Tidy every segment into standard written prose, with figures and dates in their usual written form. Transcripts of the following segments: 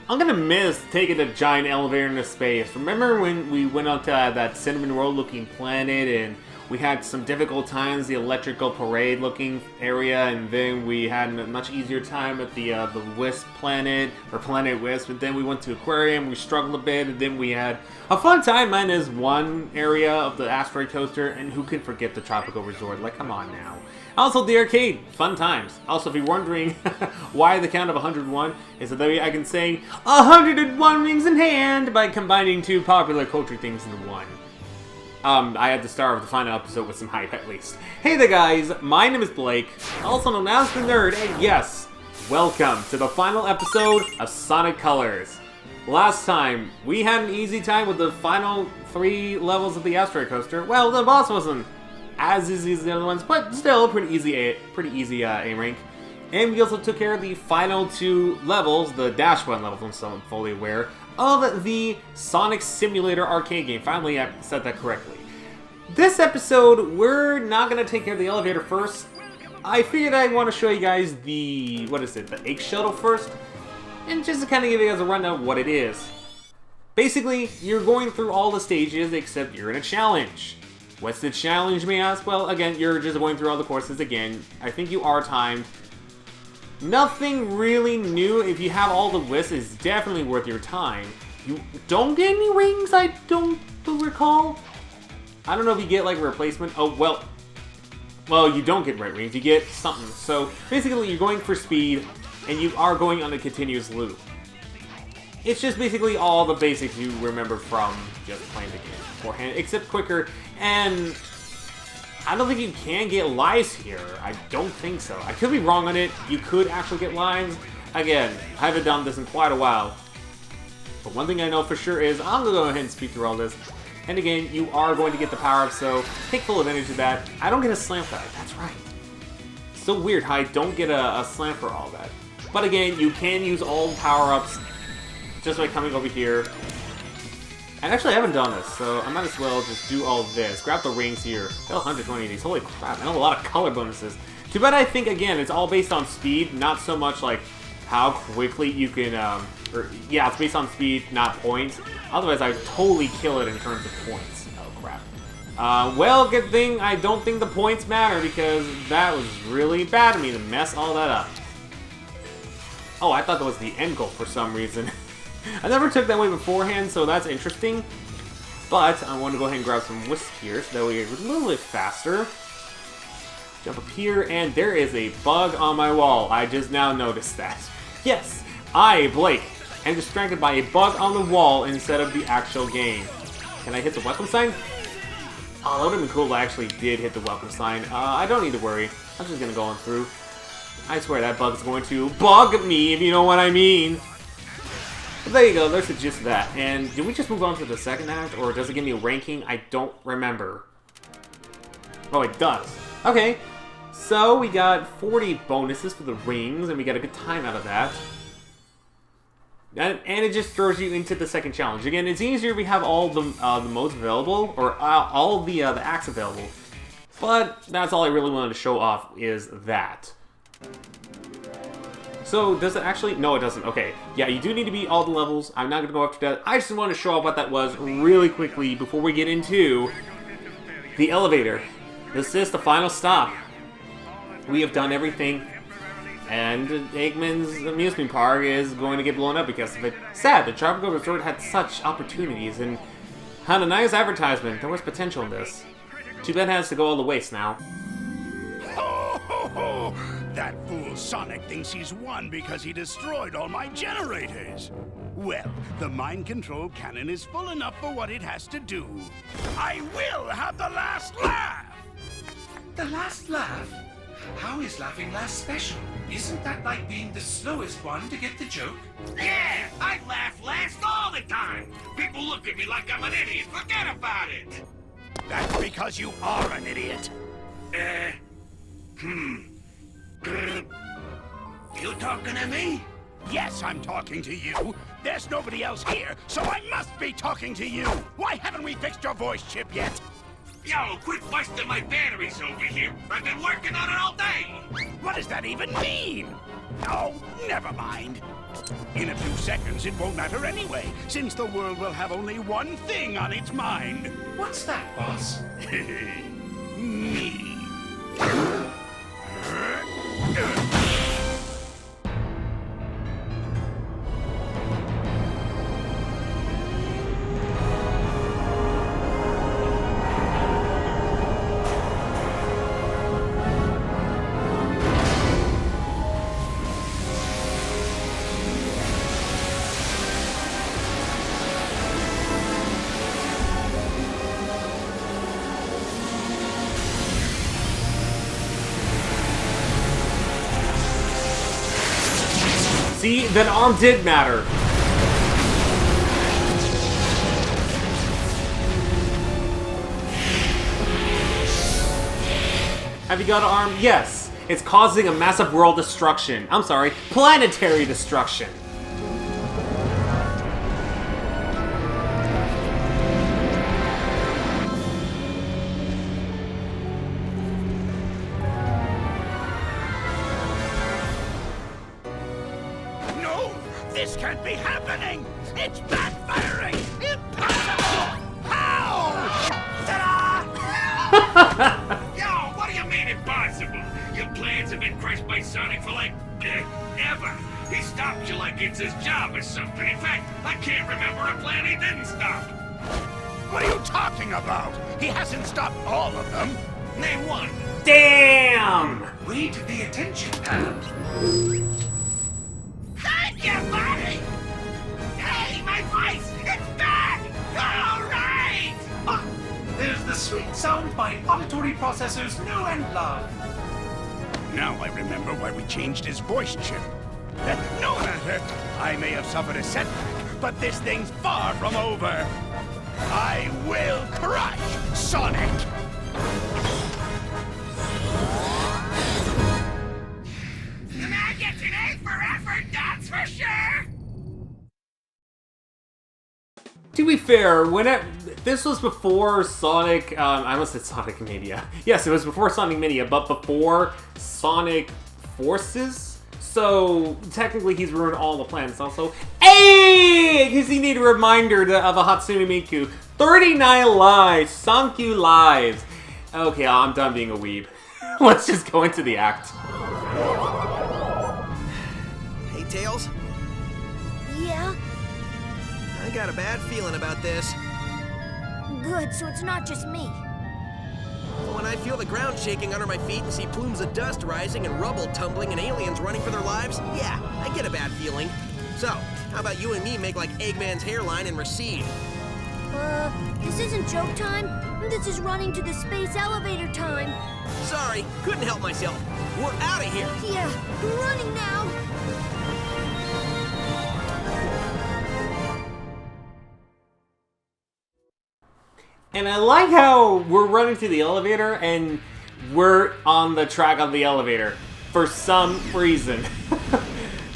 I'm gonna miss taking a giant elevator into space. Remember when we went out to that cinnamon roll looking planet and we had some difficult times, the electrical parade looking area, and then we had a much easier time at the Wisp planet, or Planet Wisp, and then we went to Aquarium, we struggled a bit, and then we had a fun time minus one area of the asteroid coaster, and who can forget the Tropical Resort? Like, come on now. Also, the arcade, fun times. Also, if you're wondering why the count of 101 is that I can say 101 rings in hand by combining two popular culture things into one. I had to start the final episode with some hype at least. Hey there guys, my name is Blake, also known as the Nerd, and yes, welcome to the final episode of Sonic Colors. Last time, we had an easy time with the final 3 levels of the asteroid coaster. Well, the boss wasn't as easy as the other ones, but still pretty easy A rank. And we also took care of the final 2 levels, the Dash 1 levels, I'm so fully aware, of the Sonic Simulator arcade game. Finally, I said that correctly. This episode, we're not going to take care of the elevator first. I figured I'd want to show you guys the egg shuttle first, and just to kind of give you guys a rundown of what it is. Basically, you're going through all the stages except you're in a challenge. What's the challenge, may I ask? Well, again, you're just going through all the courses again. I think you are timed. Nothing really new. If you have all the Wisps, it's definitely worth your time. You don't get any rings, I don't recall. I don't know if you get like a replacement. Oh, well, you don't get red rings. You get something. So basically, you're going for speed, and you are going on a continuous loop. It's just basically all the basics you remember from just playing the game beforehand, except quicker. And I don't think you can get lives here. I don't think so. I could be wrong on it. You could actually get lives. Again, I haven't done this in quite a while. But one thing I know for sure is I'm going to go ahead and speed through all this. And again, you are going to get the power-up, so take full advantage of that. I don't get a slam for that. That's right. It's so weird how I don't get a slam for all that. But again, you can use all the power-ups just by coming over here. And actually, I haven't done this, so I might as well just do all this. Grab the rings here. Got 120 of these. Holy crap, I know a lot of color bonuses. Too bad I think, again, it's all based on speed, not so much like how quickly you can, yeah, it's based on speed, not points. Otherwise, I would totally kill it in terms of points. Oh, crap. Well, good thing I don't think the points matter, because that was really bad of me to mess all that up. Oh, I thought that was the end goal for some reason. I never took that way beforehand, so that's interesting. But I want to go ahead and grab some Wisps here, so that way it's a little bit faster. Jump up here, and there is a bug on my wall. I just now noticed that. Yes, I, Blake, am distracted by a bug on the wall instead of the actual game. Can I hit the welcome sign? Oh, that would have been cool if I actually did hit the welcome sign. I don't need to worry. I'm just going to go on through. I swear that bug is going to bug me, if you know what I mean. But there you go, there's the gist of that. And did we just move on to the second act, or does it give me a ranking? I don't remember. Oh, it does. Okay, so we got 40 bonuses for the rings, and we got a good time out of that. And it just throws you into the second challenge. Again, it's easier if we have all the modes available, or all the acts available. But that's all I really wanted to show off, is that. So, does it actually? No, it doesn't. Okay. Yeah, you do need to beat all the levels. I'm not going to go after that. I just want to show off what that was really quickly before we get into the elevator. This is the final stop. We have done everything. And Eggman's amusement park is going to get blown up because of it. Sad, the Tropical Resort had such opportunities and had a nice advertisement. There was potential in this. Too bad it has to go all the waste now. Ho, ho, ho! That fool Sonic thinks he's won because he destroyed all my generators. Well, the mind control cannon is full enough for what it has to do. I will have the last laugh! The last laugh? How is laughing last special? Isn't that like being the slowest one to get the joke? Yeah, I laugh last all the time. People look at me like I'm an idiot. Forget about it. That's because you are an idiot. You talking to me? Yes, I'm talking to you. There's nobody else here, so I must be talking to you. Why haven't we fixed your voice chip yet? Yo, quit busting my batteries over here. I've been working on it all day. What does that even mean? Oh, never mind. In a few seconds, it won't matter anyway, since the world will have only one thing on its mind. What's that, boss? Me. See, that arm did matter. Have you got an arm? Yes. It's causing a massive world destruction. I'm sorry, planetary destruction. This can't be happening! It's backfiring! Impossible! How? Ta-da! Yo, what do you mean impossible? Your plans have been crushed by Sonic for like, ever. He stopped you like it's his job or something. In fact, I can't remember a plan he didn't stop. What are you talking about? He hasn't stopped all of them. Name one. Damn! Way to pay attention, pal. Thank you, buddy! Hey, my voice! It's back! All right! Ah, there's the sweet sound my auditory processors know and love. Now I remember why we changed his voice chip. No matter. I may have suffered a setback, but this thing's far from over. I will crush Sonic! The man gets an A for effort, that's for sure! To be fair, this was before Sonic, I almost said Sonic Mania. Yes, it was before Sonic Mania, but before Sonic Forces. So, technically he's ruined all the planets also. Hey! Because he need a reminder of a Hatsune Miku. 39 lives, Sankyu lives. Okay, I'm done being a weeb. Let's just go into the act. Hey, Tails. Yeah? I got a bad feeling about this. Good, so it's not just me. When I feel the ground shaking under my feet and see plumes of dust rising and rubble tumbling and aliens running for their lives, yeah, I get a bad feeling. So, how about you and me make like Eggman's hairline and recede? This isn't joke time. This is running to the space elevator time. Sorry, couldn't help myself. We're out of here. Yeah, we're running now. And I like how we're running to the elevator and we're on the track of the elevator for some reason.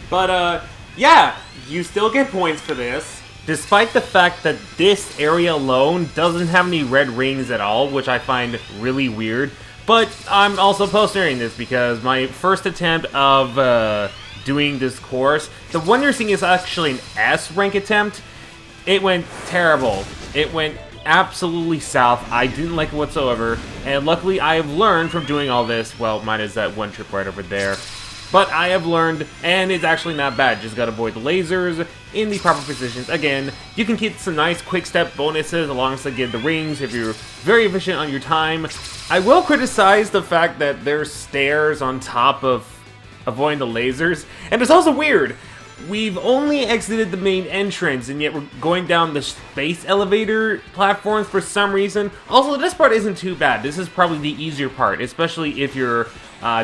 But yeah, you still get points for this. Despite the fact that this area alone doesn't have any red rings at all, which I find really weird. But I'm also post-sharing this because my first attempt of doing this course, the one you're seeing is actually an S rank attempt. It went terrible. It went absolutely south. I didn't like it whatsoever, and luckily I have learned from doing all this. Well, minus that one trip right over there, but I have learned, and it's actually not bad. Just gotta avoid the lasers in the proper positions. Again, you can get some nice quick step bonuses alongside get the rings if you're very efficient on your time. I will criticize the fact that there's stairs on top of avoiding the lasers, and it's also weird. We've only exited the main entrance, and yet we're going down the space elevator platforms for some reason. Also, this part isn't too bad. This is probably the easier part, especially if you're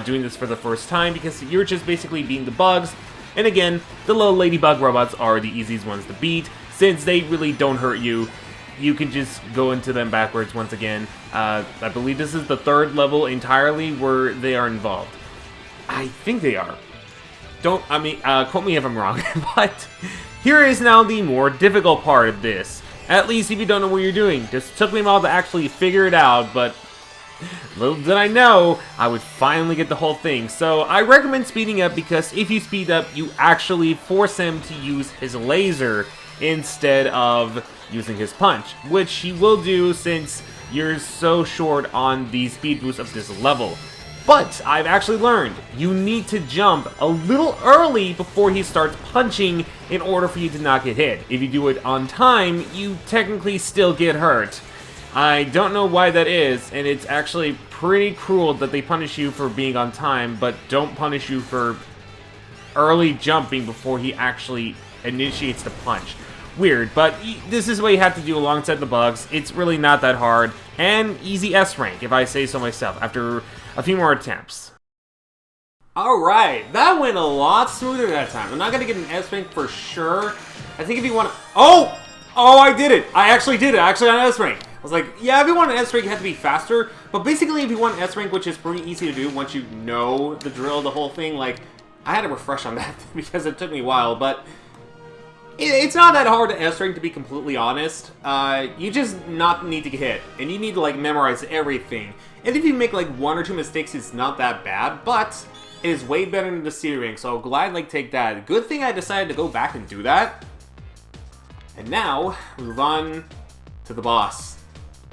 doing this for the first time, because you're just basically beating the bugs. And again, the little ladybug robots are the easiest ones to beat, since they really don't hurt you. You can just go into them backwards once again. I believe this is the third level entirely where they are involved. I think they are. Quote me if I'm wrong, but here is now the more difficult part of this. At least if you don't know what you're doing. Just took me a while to actually figure it out, but little did I know, I would finally get the whole thing. So I recommend speeding up because if you speed up, you actually force him to use his laser instead of using his punch, which he will do since you're so short on the speed boost of this level. But I've actually learned you need to jump a little early before he starts punching in order for you to not get hit. If you do it on time, you technically still get hurt. I don't know why that is, and it's actually pretty cruel that they punish you for being on time, but don't punish you for early jumping before he actually initiates the punch. Weird, but this is what you have to do alongside the bugs. It's really not that hard, and easy S rank, if I say so myself, after a few more attempts. Alright, that went a lot smoother that time. I'm not gonna get an S rank for sure. I think if you want to... Oh! Oh, I did it! I actually did it! I actually got an S rank! I was like, yeah, if you want an S rank, you have to be faster. But basically, if you want an S rank, which is pretty easy to do once you know the drill, the whole thing, like, I had to refresh on that because it took me a while, but it's not that hard to S rank, to be completely honest. You just not need to get hit, and you need to, like, memorize everything. And if you make, like, 1 or 2 mistakes, it's not that bad, but it is way better than the C rank, so I'll gladly take that. Good thing I decided to go back and do that. And now, move on to the boss.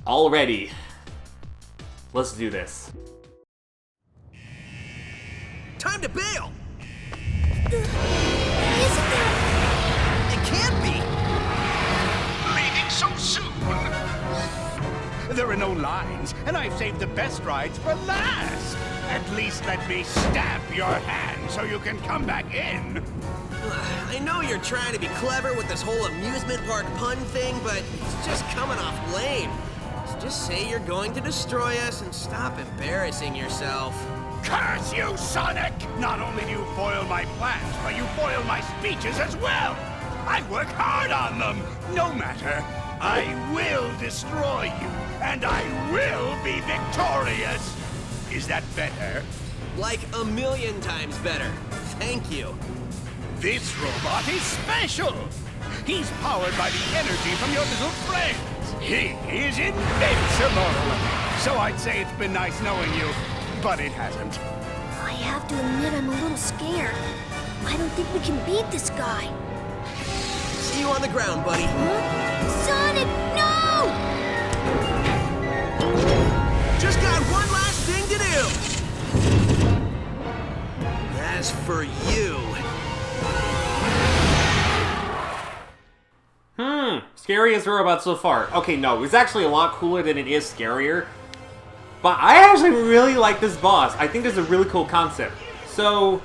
All ready. Let's do this. Time to bail! Isn't there? It can't be! Leaving so soon? There are no lines, and I've saved the best rides for last. At least let me stamp your hand so you can come back in. I know you're trying to be clever with this whole amusement park pun thing, but it's just coming off lame. So just say you're going to destroy us and stop embarrassing yourself. Curse you, Sonic! Not only do you foil my plans, but you foil my speeches as well! I work hard on them! No matter, I will destroy you, and I will be victorious! Is that better? Like a million times better. Thank you. This robot is special! He's powered by the energy from your little friends! He is invincible! So I'd say it's been nice knowing you, but it hasn't. I have to admit I'm a little scared. I don't think we can beat this guy. See you on the ground, buddy. Huh? Sonic, no! Just got one last thing to do. As for you... Scary as robot so far. Okay, no, it's actually a lot cooler than it is scarier. But I actually really like this boss. I think this is a really cool concept. So,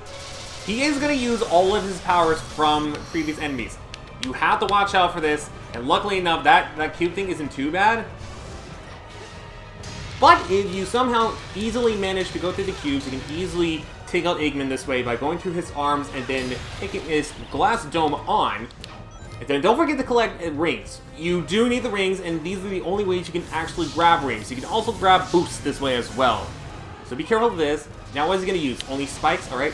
he is going to use all of his powers from previous enemies. You have to watch out for this, and luckily enough, that cube thing isn't too bad. But if you somehow easily manage to go through the cubes, you can easily take out Eggman this way by going through his arms and then taking his glass dome on. And then don't forget to collect rings. You do need the rings, and these are the only ways you can actually grab rings. You can also grab boosts this way as well. So be careful of this. Now what is he going to use? Only spikes, alright.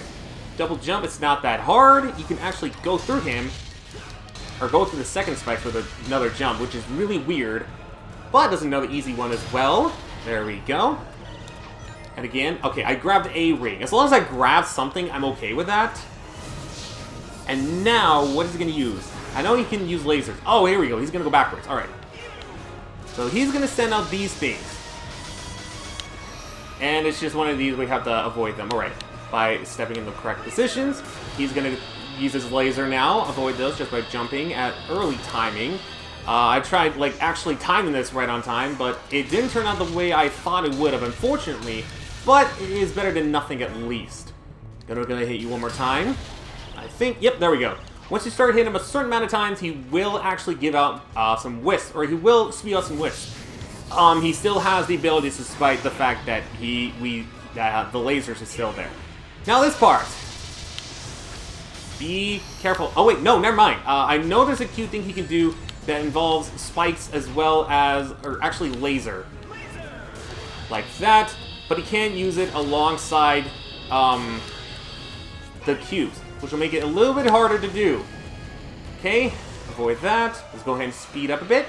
Double jump, it's not that hard. You can actually go through him, or go through the second spike with another jump, which is really weird. But there's another easy one as well. There we go. And again, okay, I grabbed a ring. As long as I grab something, I'm okay with that. And now, what is he going to use? I know he can use lasers. Oh, here we go. He's going to go backwards. Alright. So he's going to send out these things. And it's just one of these. We have to avoid them. Alright. By stepping in the correct positions. He's going to use his laser now. Avoid those just by jumping at early timing. I tried, like, actually timing this right on time, but it didn't turn out the way I thought it would have, unfortunately. But it is better than nothing at least. Gonna hit you one more time. I think, yep, there we go. Once you start hitting him a certain amount of times, he will actually give out some wisps, or he will spew out some wisps. He still has the abilities despite the fact that the lasers is still there. Now this part. Be careful. Oh wait, no, never mind. I know there's a cute thing he can do that involves spikes as well as, or actually laser. Like that, but he can use it alongside the cubes, which will make it a little bit harder to do. Okay, Avoid that. Let's go ahead and speed up a bit.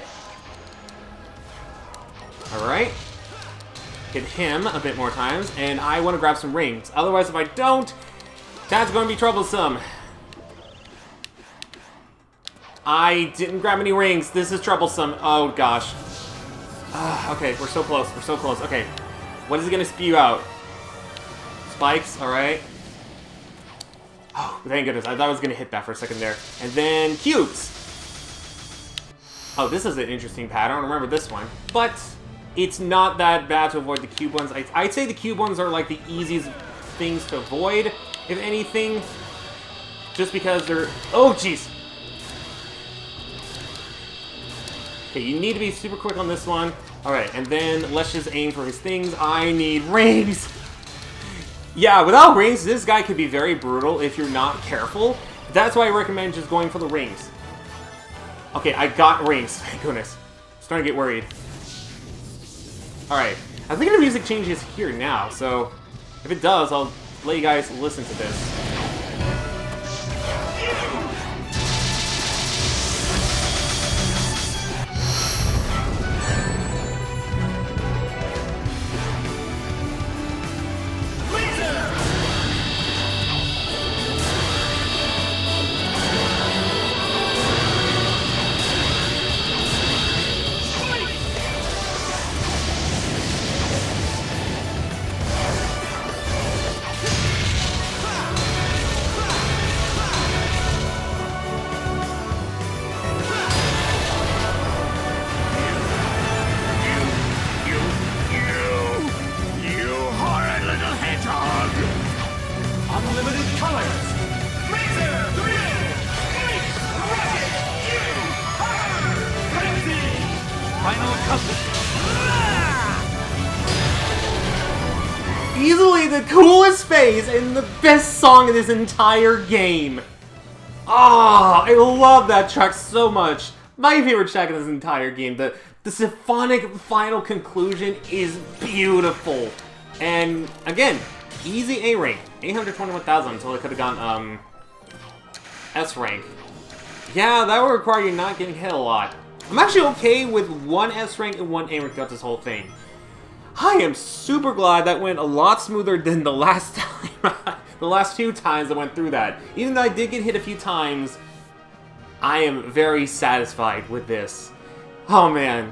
Alright. Hit him a bit more times, and I want to grab some rings. Otherwise, if I don't, that's going to be troublesome. I didn't grab any rings. This is troublesome. Oh, gosh. Okay, we're so close. We're so close. Okay. What is it going to spew out? Spikes, alright. Oh, thank goodness. I thought I was going to hit that for a second there. And then cubes. Oh, this is an interesting pattern. I don't remember this one. But it's not that bad to avoid the cube ones. I'd say the cube ones are like the easiest things to avoid, if anything. Just because they're... Oh, jeez. Okay, you need to be super quick on this one. Alright, and then let's just aim for his things. I need rings. Yeah, without rings, this guy could be very brutal if you're not careful. That's why I recommend just going for the rings. Okay, I got rings. Thank goodness. I'm starting to get worried. Alright, I think the music changes here now, so if it does, I'll let you guys listen to this. Easily the coolest phase and the best song in this entire game. Ah, I love that track so much. My favorite track in this entire game. The symphonic final conclusion is beautiful. And again, easy A rank. 821,000 until I could have gotten S rank. Yeah, that would require you not getting hit a lot. I'm actually okay with 1 S rank and 1 A rank throughout this whole thing. I am super glad that went a lot smoother than the last time. The last few times I went through that. Even though I did get hit a few times, I am very satisfied with this. Oh man.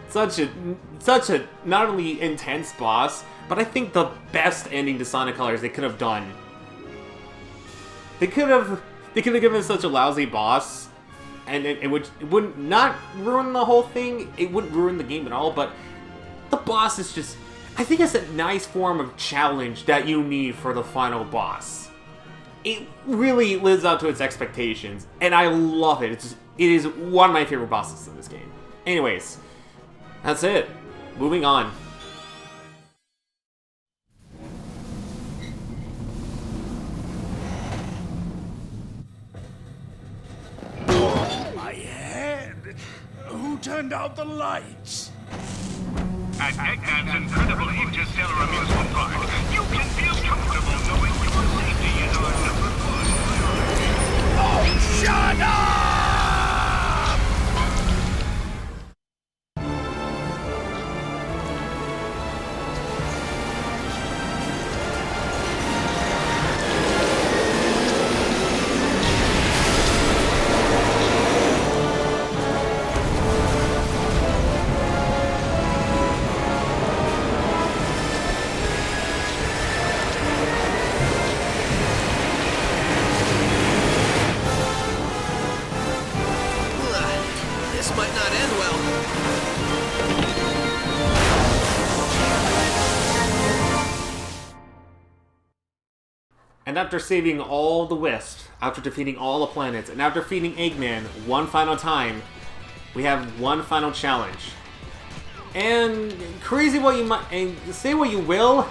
Such a not only intense boss, but I think the best ending to Sonic Colors they could have done. They could have given us such a lousy boss, and it would not ruin the whole thing. It wouldn't ruin the game at all, but the boss is just, I think it's a nice form of challenge that you need for the final boss. It really lives up to its expectations, and I love it. It is one of my favorite bosses in this game. Anyways, that's it. Moving on. My head! Who turned out the lights? At Eggman's incredible interstellar amusement park, you can feel comfortable knowing your safety is our number one priority. Oh, shut up! This might not end well. And after saving all the Wisps, after defeating all the planets, and after defeating Eggman one final time, we have one final challenge. And crazy what you might, and say what you will,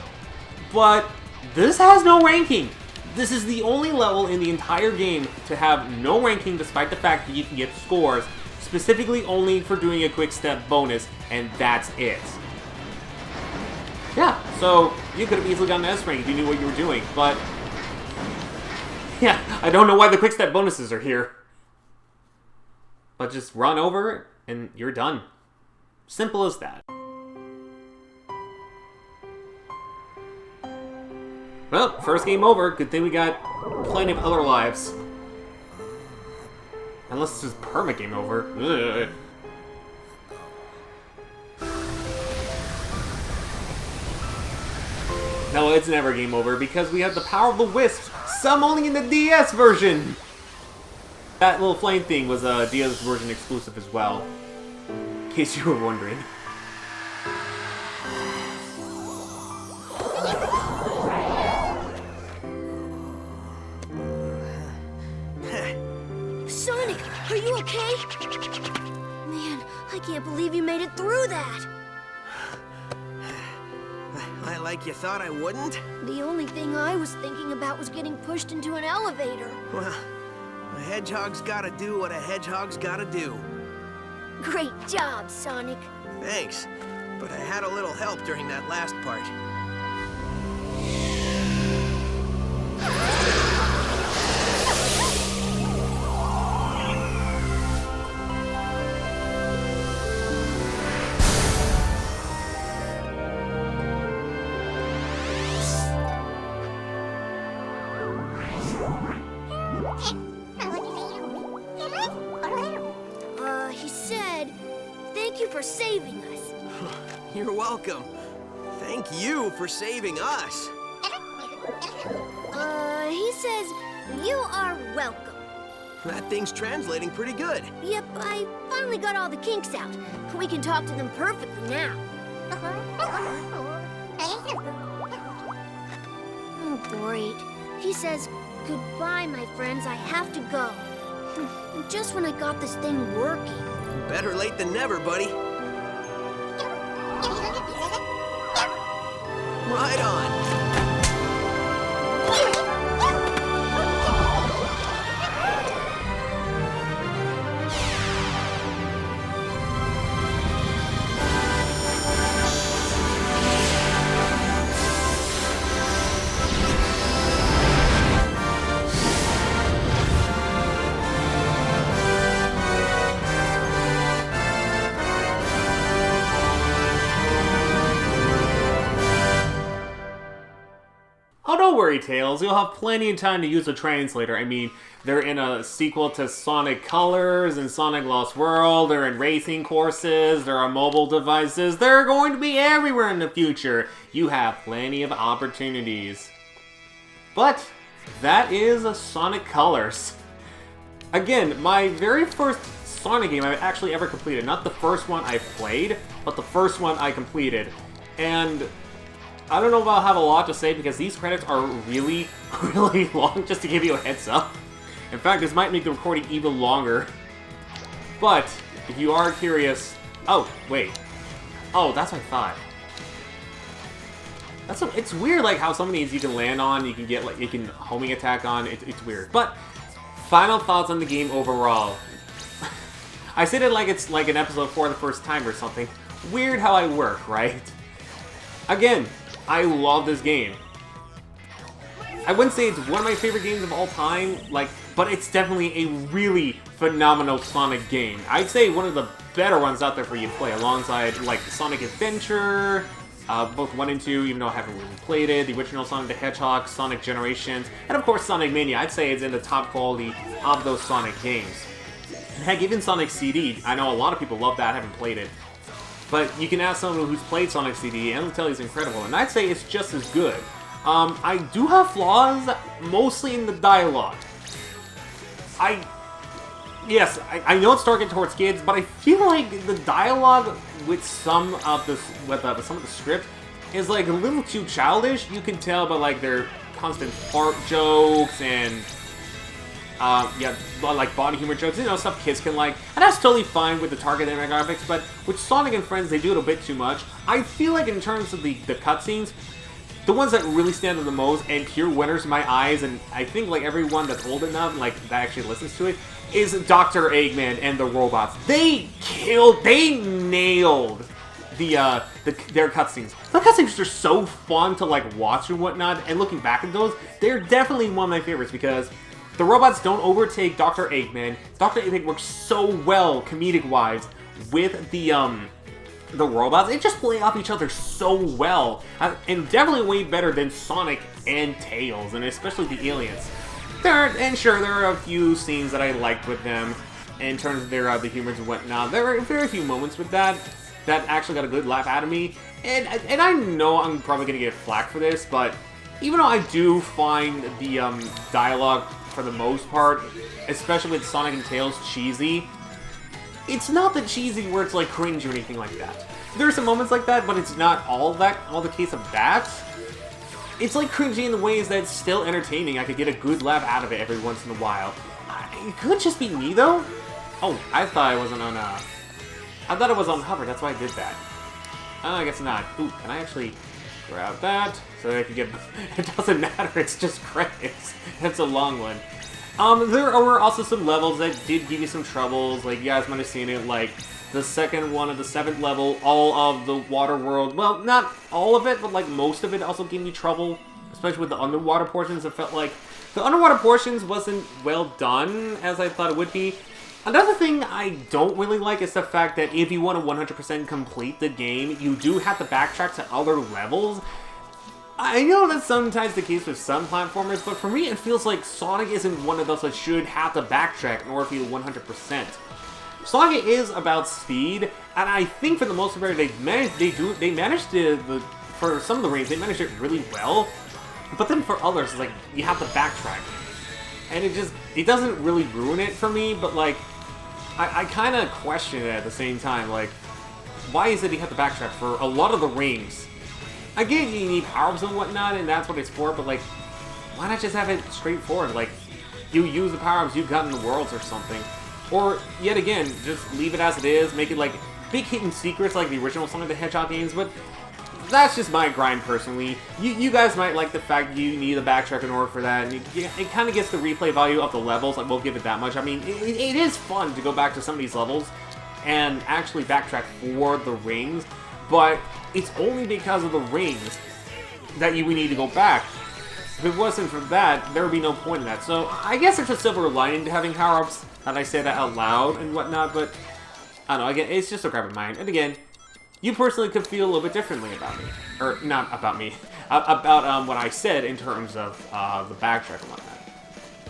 but this has no ranking. This is the only level in the entire game to have no ranking, despite the fact that you can get scores specifically only for doing a quick step bonus, and that's it. Yeah, so you could have easily gotten an S rank if you knew what you were doing, but yeah, I don't know why the quick step bonuses are here. But just run over and you're done. Simple as that. Well, first game over. Good thing we got plenty of other lives. Unless it's just perma game over. Ugh. No, it's never game over because we have the power of the Wisps. Some only in the DS version. That little flame thing was a DS version exclusive as well. In case you were wondering. Sonic, are you okay? Man, I can't believe you made it through that. Like you thought I wouldn't? The only thing I was thinking about was getting pushed into an elevator. Well, a hedgehog's gotta do what a hedgehog's gotta do. Great job, Sonic. Thanks, but I had a little help during that last part. He said, thank you for saving us. You're welcome. Thank you for saving us. He says, you are welcome. That thing's translating pretty good. Yep, I finally got all the kinks out. We can talk to them perfectly now. Oh, great. He says, goodbye, my friends, I have to go. Just when I got this thing working. Better late than never, buddy. Right on. Oh, don't worry, Tails. You'll have plenty of time to use the translator. I mean, they're in a sequel to Sonic Colors and Sonic Lost World. They're in racing courses. They're on mobile devices. They're going to be everywhere in the future. You have plenty of opportunities. But that is a Sonic Colors. Again, my very first Sonic game I've actually ever completed. Not the first one I played, but the first one I completed. And I don't know if I'll have a lot to say because these credits are really, really long, just to give you a heads up. In fact, this might make the recording even longer. But, if you are curious... Oh, wait. Oh, that's what I thought. It's weird, like, how some of these you can land on, you can get, like, you can homing attack on, it's weird. But, final thoughts on the game overall. I said it like it's like an episode 4 the first time or something. Weird how I work, right? Again, I love this game. I wouldn't say it's one of my favorite games of all time, but it's definitely a really phenomenal Sonic game. I'd say one of the better ones out there for you to play, alongside like Sonic Adventure, both 1 and 2, even though I haven't really played it, the original Sonic the Hedgehog, Sonic Generations, and of course Sonic Mania. I'd say it's in the top quality of those Sonic games. Heck, even Sonic CD, I know a lot of people love that, I haven't played it. But you can ask someone who's played Sonic CD, and they'll tell you it's incredible, and I'd say it's just as good. I do have flaws, mostly in the dialogue. I know it's targeted towards kids, but I feel like the dialogue with some of the script is like a little too childish. You can tell by like their constant fart jokes and like body humor jokes, stuff kids can like, and that's totally fine with the target demographics, but with Sonic and Friends, they do it a bit too much. I feel like in terms of the cutscenes, the ones that really stand out the most, and pure winners in my eyes, and I think like everyone that's old enough, like, that actually listens to it, is Dr. Eggman and the robots. They nailed their cutscenes. The cutscenes are so fun to like watch and whatnot, and looking back at those, they're definitely one of my favorites because The robots don't overtake Dr. Eggman. Dr. Eggman works so well, comedic-wise, with the robots. They just play off each other so well. And definitely way better than Sonic and Tails, and especially the aliens. There are a few scenes that I liked with them in terms of their the humors and whatnot. There were very few moments with that actually got a good laugh out of me. And I know I'm probably going to get flack for this, but even though I do find the dialogue for the most part, especially with Sonic and Tails, cheesy, it's not the cheesy where it's like cringe or anything like that. There are some moments like that, but it's not all the case of that. It's like cringy in the ways that it's still entertaining. I could get a good laugh out of it every once in a while. It could just be me though. Oh, I thought I wasn't on I thought it was on hover, that's why I did that. Oh, I guess not. Ooh, can I actually grab that? So that I can get... It doesn't matter, it's just credits. That's a long one. There were also some levels that did give you some troubles. Like, you guys might have seen it, like, the second one of the 7th level, all of the water world. Well, not all of it, but, like, most of it also gave me trouble. Especially with the underwater portions. It felt like the underwater portions wasn't well done, as I thought it would be. Another thing I don't really like is the fact that if you want to 100% complete the game, you do have to backtrack to other levels. I know that's sometimes the case with some platformers, but for me it feels like Sonic isn't one of those that should have to backtrack in order for you to 100%. Sonic is about speed, and I think for the most part they managed to, for some of the rings, they managed it really well, but then for others, it's like, you have to backtrack. And it doesn't really ruin it for me, but like, I kind of question it at the same time, like, why is it you have to backtrack for a lot of the rings? I get you need power-ups and whatnot, and that's what it's for, but like, why not just have it straightforward? Like, you use the power-ups you've got in the worlds or something. Or, yet again, just leave it as it is, make it like big hidden secrets like the original Sonic the Hedgehog games, but that's just my grind personally. You guys might like the fact you need a backtrack in order for that, and it kind of gets the replay value of the levels, I will give it that much. I mean, it is fun to go back to some of these levels and actually backtrack for the rings, but it's only because of the rings that you would need to go back. If it wasn't for that, there would be no point in that. So I guess it's a silver lining to having power-ups, and I say that out loud and whatnot, but I don't know, again, it's just a grab of mine. And again, you personally could feel a little bit differently about me. Or, not about me. About what I said in terms of the backtrack and whatnot.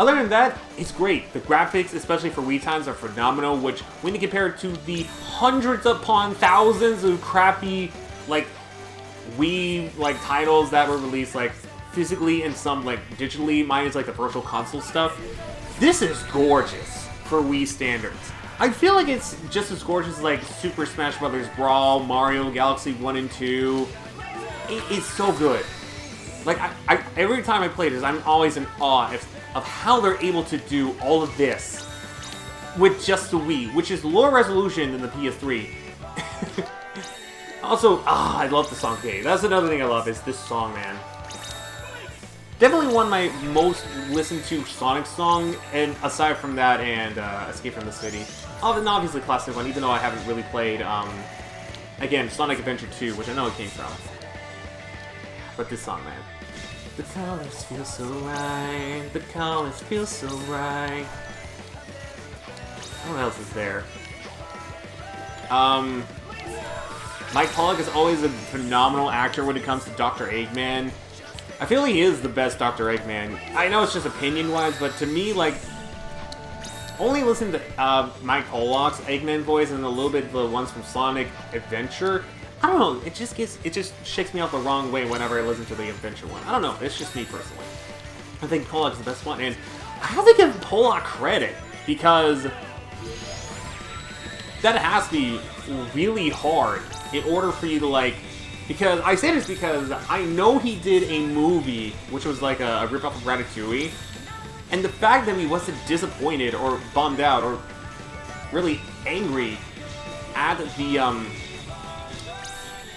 Other than that, it's great. The graphics, especially for Wii times, are phenomenal, which, when you compare it to the hundreds upon thousands of crappy, like, Wii, like, titles that were released, like, physically and some, like, digitally, minus, like, the virtual console stuff, this is gorgeous for Wii standards. I feel like it's just as gorgeous as like Super Smash Bros. Brawl, Mario Galaxy 1 and 2. It's so good. Like, I every time I play this, I'm always in awe of how they're able to do all of this with just the Wii, which is lower resolution than the PS3. Also, I love the song K. That's another thing I love, is this song, man. Definitely one of my most listened to Sonic song, and aside from that and Escape from the City. And obviously Classic 1, even though I haven't really played, again, Sonic Adventure 2, which I know it came from. But this song, man. The colors feel so right, the colors feel so right. What else is there? Mike Pollock is always a phenomenal actor when it comes to Dr. Eggman. I feel he is the best Dr. Eggman. I know it's just opinion-wise, but to me, like, only listen to Mike Pollock's Eggman voice and a little bit of the ones from Sonic Adventure. I don't know, it just shakes me off the wrong way whenever I listen to the Adventure one. I don't know, it's just me personally. I think Pollock's the best one, and I have to give Pollock credit, because that has to be really hard in order for you to, like, because I say this because I know he did a movie which was like a rip-off of Ratatouille, and the fact that he wasn't disappointed or bummed out or really angry at the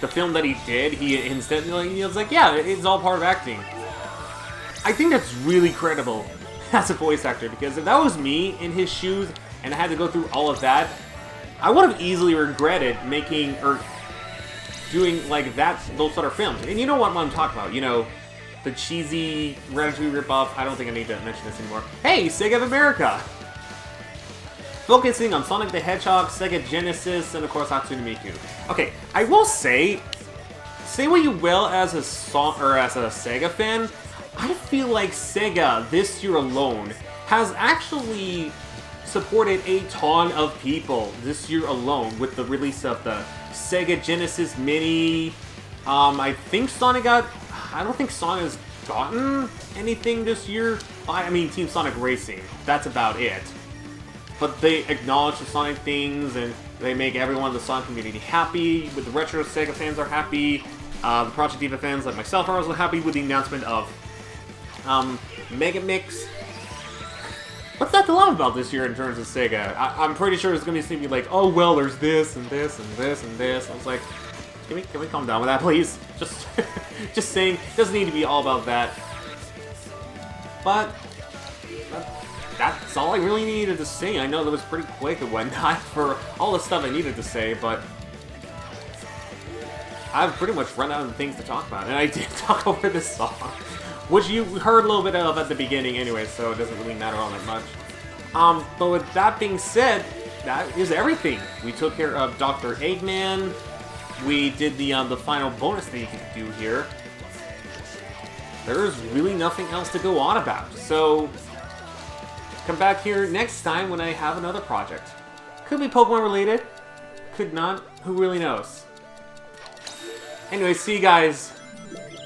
film that he did, he instead, like, he was like, yeah, it's all part of acting. I think that's really credible as a voice actor, because if that was me in his shoes and I had to go through all of that, I would have easily regretted making or doing like those sort of films. And you know what I'm talking about, you know, the cheesy Ratatouille ripoff. I don't think I need to mention this anymore. Hey, Sega of America! Focusing on Sonic the Hedgehog, Sega Genesis, and of course Hatsune Miku. Okay, I will say what you will as a Sega fan, I feel like Sega this year alone has actually supported a ton of people this year alone with the release of the Sega Genesis Mini. I don't think Sonic has gotten anything this year. I mean, Team Sonic Racing, that's about it. But they acknowledge the Sonic things, and they make everyone in the Sonic community happy. With the retro Sega fans are happy. The Project Diva fans like myself are also happy with the announcement of Mega Mix. What's not to love about this year in terms of Sega? I'm pretty sure it's going to be like, oh well, there's this and this and this and this. I was like, can we calm down with that, please? Just saying, it doesn't need to be all about that. But that's all I really needed to say. I know that was pretty quick and whatnot for all the stuff I needed to say, but I've pretty much run out of things to talk about. And I did talk over this song, which you heard a little bit of at the beginning anyway, so it doesn't really matter all that much. But with that being said, that is everything. We took care of Dr. Eggman. We did the final bonus that you can do here. There's really nothing else to go on about. So come back here next time when I have another project. Could be Pokemon related. Could not. Who really knows? Anyway, see you guys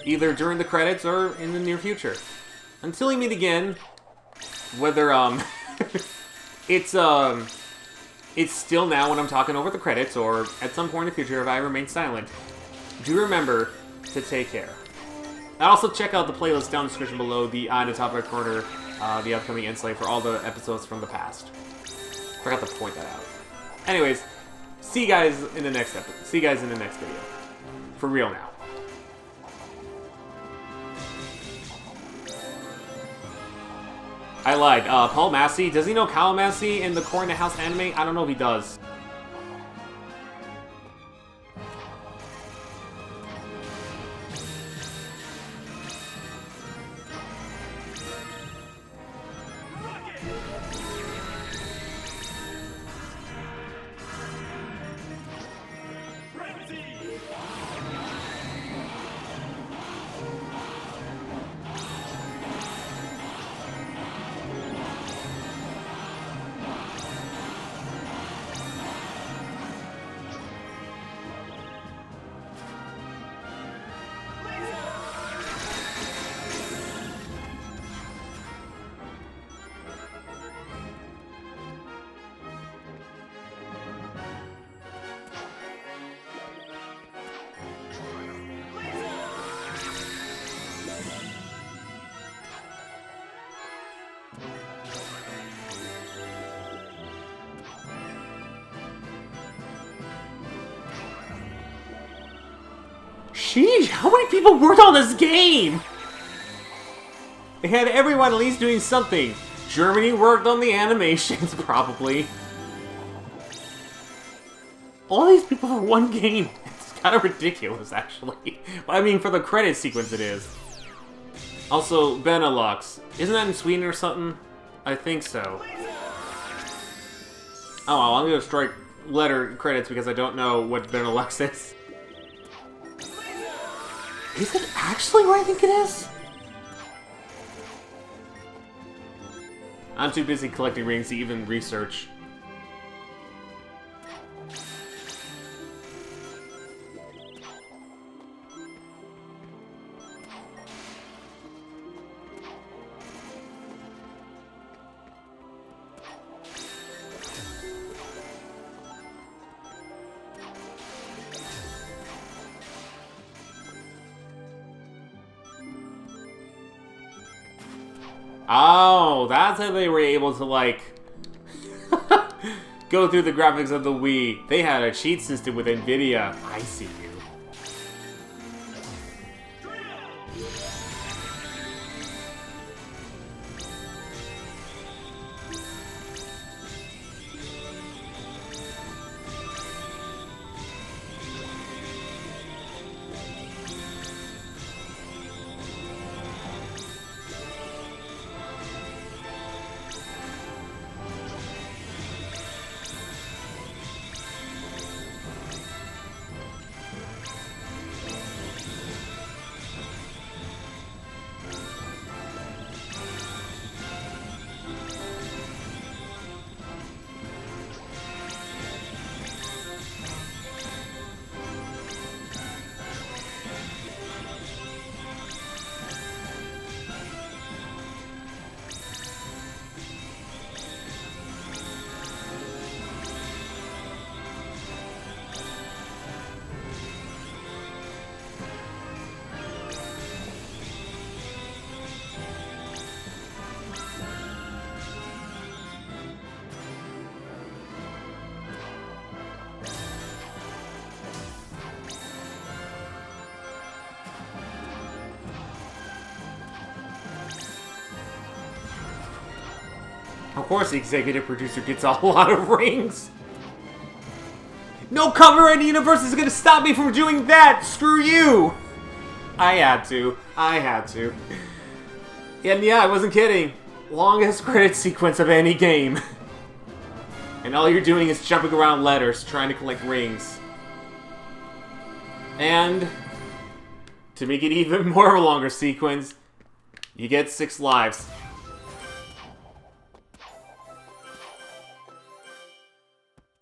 either during the credits or in the near future. Until we meet again, whether it's still now when I'm talking over the credits or at some point in the future if I remain silent, do remember to take care. And also check out the playlist down in the description below, the top right corner, the upcoming Enslave for all the episodes from the past. Forgot to point that out. Anyways, see you guys in the next episode. See you guys in the next video. For real now. I lied. Paul Massey. Does he know Kyle Massey in the Core in the House anime? I don't know if he does. Sheesh, how many people worked on this game? They had everyone at least doing something. Germany worked on the animations, probably. All these people for one game. It's kind of ridiculous, actually. But I mean, for the credit sequence it is. Also, Benelux. Isn't that in Sweden or something? I think so. Oh, well, I'm gonna strike letter credits because I don't know what Benelux is. Is it actually where I think it is? I'm too busy collecting rings to even research. Oh, that's how they were able to, like, go through the graphics of the Wii. They had a cheat system with NVIDIA. I see you. course the executive producer gets a lot of rings. No copyright universe is gonna stop me from doing that! Screw you! I had to. And yeah, I wasn't kidding. Longest credit sequence of any game. And all you're doing is jumping around letters, trying to collect rings. And to make it even more of a longer sequence, you get 6 lives.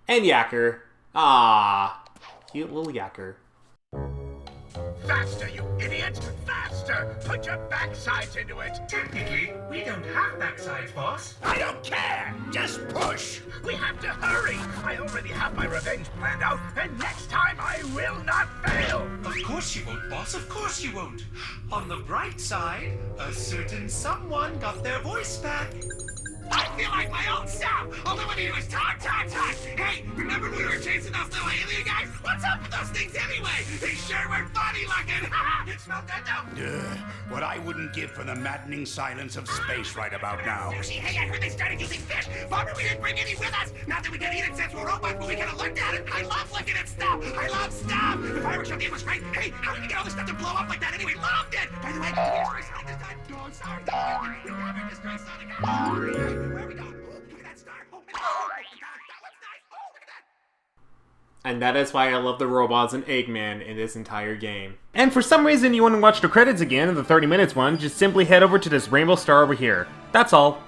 And Yacker. Ah, cute little Yacker. Faster, you idiot! Faster! Put your backsides into it! Technically, we don't have backsides, boss. I don't care! Just push! We have to hurry! I already have my revenge planned out, and next time I will not fail! Of course you won't, boss. Of course you won't. On the bright side, a certain someone got their voice back. I feel like my old self! All I want to do is talk! Hey, remember when we were chasing those little alien guys? What's up with those things anyway? They sure were funny looking! Smell good though? What I wouldn't give for the maddening silence of space right about now. Hey, I heard they started using fish! Bummer we didn't bring any with us! Not that we can eat it since we're robots, but we could have looked at it! I love looking at stuff! I love stuff! The fireworks show game was great! Hey, how did we get all this stuff to blow up like that anyway? Loved it! By the way, did we destroy Sonic this time? No, I'm sorry. We never destroy Sonic! Where are we going? Look at that star! Oh my god, that looks nice! Oh, look at that! And that is why I love the robots and Eggman in this entire game. And for some reason you want to watch the credits again, the 30 minutes one, just simply head over to this rainbow star over here. That's all.